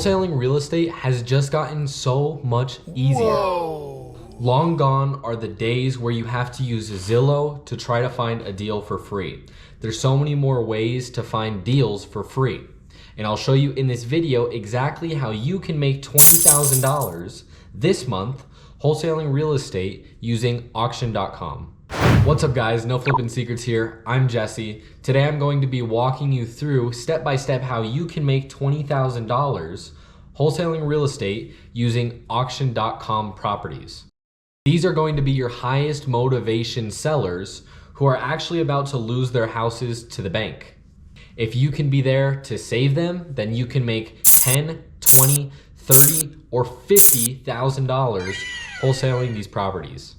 Wholesaling real estate has just gotten so much easier. Whoa. Long gone are the days where you have to use Zillow to try to find a deal for free. There's so many more ways to find deals for free. And I'll show you in this video exactly how you can make $20,000 this month wholesaling real estate using auction.com. What's up guys, no flipping secrets here. I'm Jesse. Today I'm going to be walking you through step by step how you can make $20,000 wholesaling real estate using auction.com properties. These are going to be your highest motivation sellers who are actually about to lose their houses to the bank. If you can be there to save them, then you can make $10, $20, $30, or $50,000 wholesaling these properties.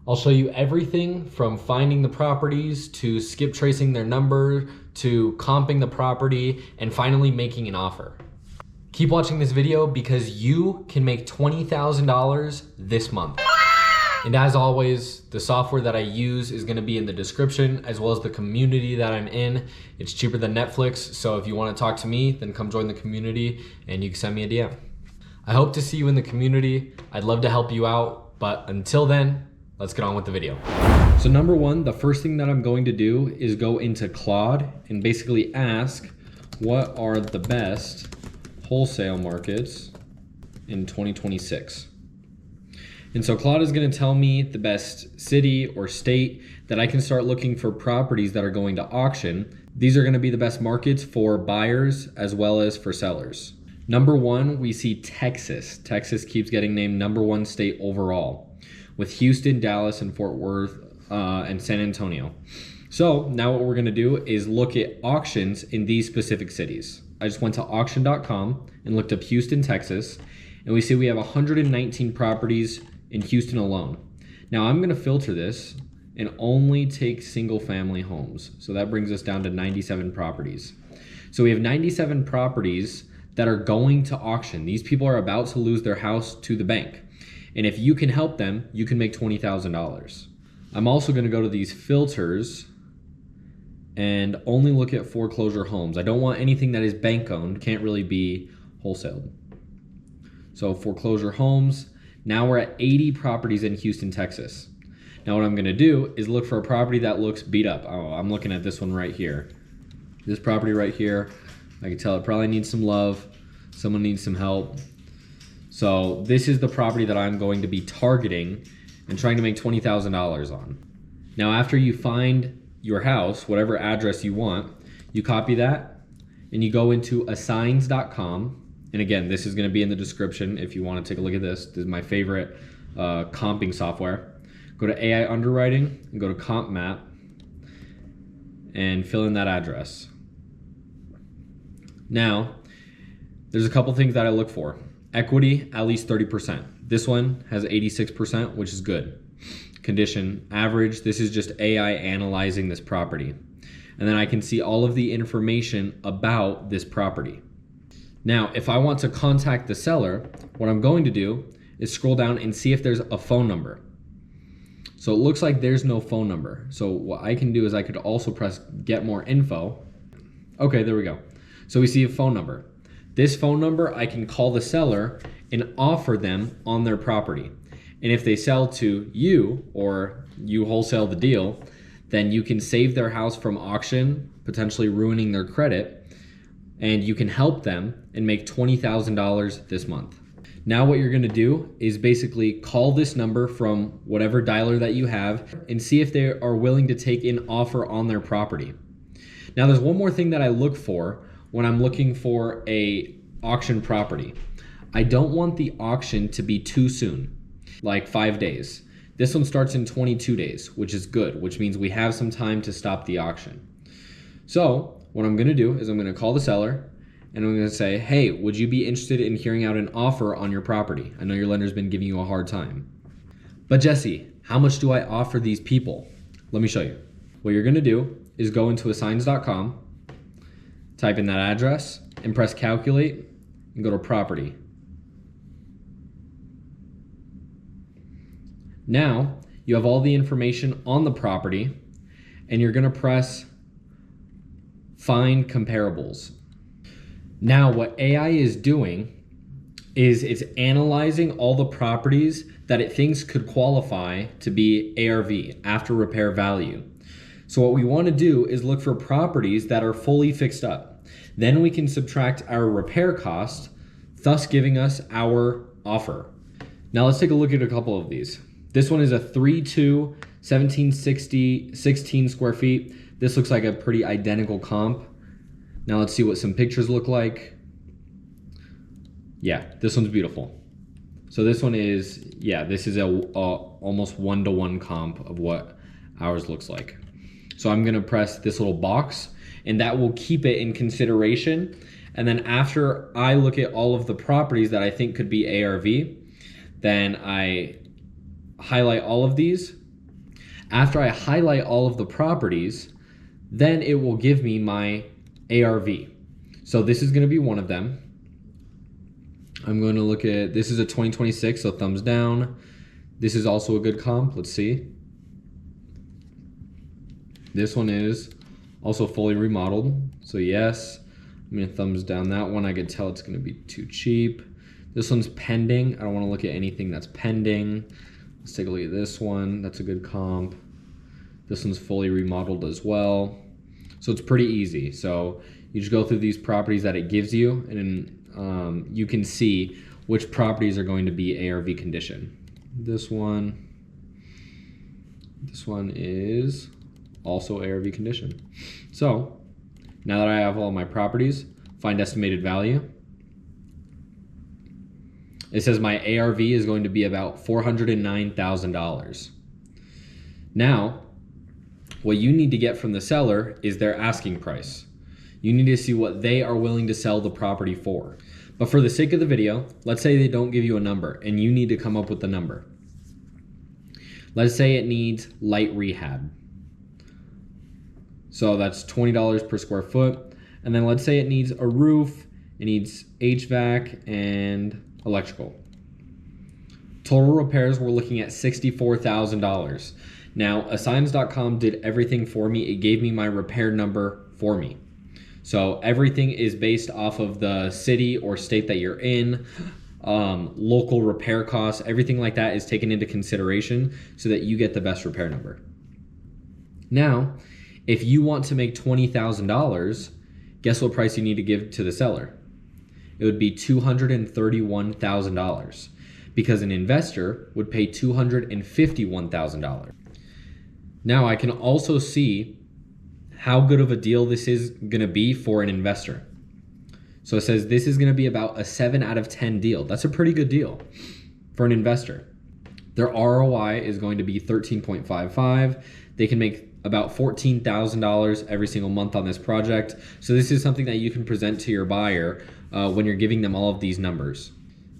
I'll show you everything from finding the properties to skip tracing their number to comping the property and finally making an offer. Keep watching this video because you can make $20,000 this month. And as always, the software that I use is gonna be in the description as well as the community that I'm in. It's cheaper than Netflix, so if you wanna talk to me, then come join the community and you can send me a DM. I hope to see you in the community. I'd love to help you out, but until then, let's get on with the video. So number one, the first thing that I'm going to do is go into Claude and basically ask, what are the best wholesale markets in 2026? And so Claude is gonna tell me the best city or state that I can start looking for properties that are going to auction. These are gonna be the best markets for buyers as well as for sellers. Number one, we see Texas. Texas keeps getting named number one state overall, with Houston, Dallas, and Fort Worth, and San Antonio. So now what we're gonna do is look at auctions in these specific cities. I just went to auction.com and looked up Houston, Texas, and we see we have 119 properties in Houston alone. Now I'm gonna filter this and only take single family homes. So that brings us down to 97 properties. So we have 97 properties that are going to auction. These people are about to lose their house to the bank. And if you can help them, you can make $20,000. I'm also gonna go to these filters and only look at foreclosure homes. I don't want anything that is bank owned, can't really be wholesaled. So foreclosure homes, now we're at 80 properties in Houston, Texas. Now what I'm gonna do is look for a property that looks beat up. Oh, I'm looking at this one right here. This property right here, I can tell it probably needs some love. Someone needs some help. So this is the property that I'm going to be targeting and trying to make $20,000 on. Now after you find your house, whatever address you want, you copy that and you go into assigns.com. And again, this is gonna be in the description if you wanna take a look at this. This is my favorite comping software. Go to AI underwriting and go to comp map and fill in that address. Now, there's a couple things that I look for. Equity, at least 30%. This one has 86%, which is good. Condition, average, this is just AI analyzing this property. And then I can see all of the information about this property. Now, if I want to contact the seller, what I'm going to do is scroll down and see if there's a phone number. So it looks like there's no phone number. So what I can do is I could also press get more info. Okay, there we go. So we see a phone number. This phone number, I can call the seller and offer them on their property. And if they sell to you or you wholesale the deal, then you can save their house from auction, potentially ruining their credit, and you can help them and make $20,000 this month. Now what you're gonna do is basically call this number from whatever dialer that you have and see if they are willing to take an offer on their property. Now there's one more thing that I look for when I'm looking for a auction property. I don't want the auction to be too soon, like 5 days. This one starts in 22 days, which is good, which means we have some time to stop the auction. So what I'm gonna do is I'm gonna call the seller and I'm gonna say, hey, would you be interested in hearing out an offer on your property? I know your lender's been giving you a hard time. But Jesse, how much do I offer these people? Let me show you. What you're gonna do is go into assigns.com, type in that address and press calculate and go to property. Now you have all the information on the property and you're gonna press find comparables. Now, what AI is doing is it's analyzing all the properties that it thinks could qualify to be ARV, after repair value. So what we want to do is look for properties that are fully fixed up. Then we can subtract our repair cost, thus giving us our offer. Now let's take a look at a couple of these. This one is a 3-2, 1760, 16 square feet. This looks like a pretty identical comp. Now let's see what some pictures look like. Yeah, this one's beautiful. So this one is, yeah, this is a almost 1-to-1 comp of what ours looks like. So I'm gonna press this little box and that will keep it in consideration. And then after I look at all of the properties that I think could be ARV, then I highlight all of these. After I highlight all of the properties, then it will give me my ARV. So this is gonna be one of them. I'm going to look at, this is a 2026, so thumbs down. This is also a good comp, let's see. This one is also fully remodeled, so yes. I'm gonna thumbs down that one. I could tell it's gonna be too cheap. This one's pending. I don't wanna look at anything that's pending. Let's take a look at this one. That's a good comp. This one's fully remodeled as well. So it's pretty easy. So you just go through these properties that it gives you, and you can see which properties are going to be ARV condition. This one is also ARV condition. So now that I have all my properties, find estimated value. It says my ARV is going to be about $409,000. Now, what you need to get from the seller is their asking price. You need to see what they are willing to sell the property for. But for the sake of the video, let's say they don't give you a number and you need to come up with the number. Let's say it needs light rehab. So that's $20 per square foot. And then let's say it needs a roof, it needs HVAC and electrical. Total repairs, we're looking at $64,000. Now, Assigns.com did everything for me. It gave me my repair number for me. So everything is based off of the city or state that you're in, local repair costs, everything like that is taken into consideration so that you get the best repair number. Now, if you want to make $20,000, guess what price you need to give to the seller? It would be $231,000 because an investor would pay $251,000. Now I can also see how good of a deal this is gonna be for an investor. So it says this is gonna be about a 7 out of 10 deal. That's a pretty good deal for an investor. Their ROI is going to be 13.55. They can make about $14,000 every single month on this project. So this is something that you can present to your buyer when you're giving them all of these numbers.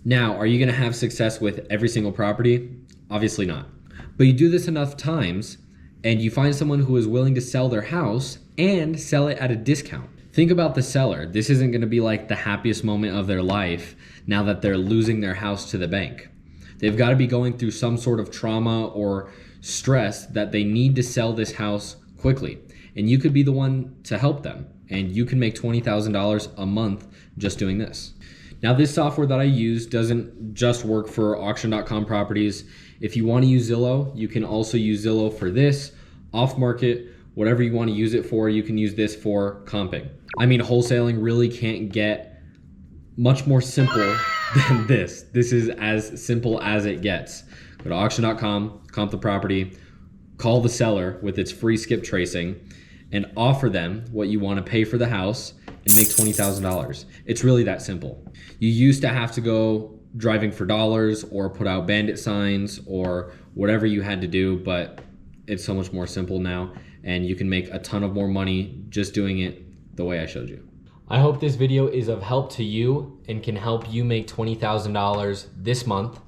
Now, are you gonna have success with every single property? Obviously not. But you do this enough times and you find someone who is willing to sell their house and sell it at a discount. Think about the seller. This isn't gonna be like the happiest moment of their life now that they're losing their house to the bank. They've gotta be going through some sort of trauma or stress that they need to sell this house quickly. And you could be the one to help them. And you can make $20,000 a month just doing this. Now, this software that I use doesn't just work for auction.com properties. If you want to use Zillow, you can also use Zillow for this, off market, whatever you want to use it for, you can use this for comping. I mean, wholesaling really can't get much more simple than this. This is as simple as it gets. Go to auction.com, comp the property, call the seller with its free skip tracing, and offer them what you want to pay for the house and make $20,000. It's really that simple. You used to have to go driving for dollars or put out bandit signs or whatever you had to do, but it's so much more simple now and you can make a ton of more money just doing it the way I showed you. I hope this video is of help to you and can help you make $20,000 this month.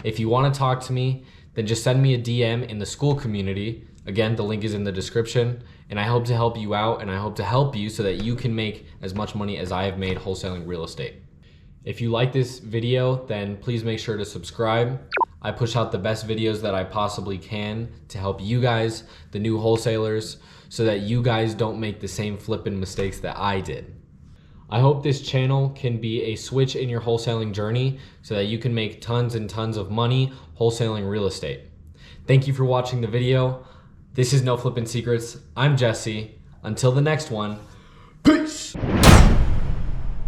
If you want to talk to me, then just send me a DM in the school community. Again, the link is in the description, and I hope to help you out and I hope to help you so that you can make as much money as I have made wholesaling real estate. If you like this video, then please make sure to subscribe. I push out the best videos that I possibly can to help you guys, the new wholesalers, so that you guys don't make the same flipping mistakes that I did. I hope this channel can be a switch in your wholesaling journey so that you can make tons and tons of money wholesaling real estate. Thank you for watching the video. This is No Flippin' Secrets. I'm Jesse. Until the next one, peace.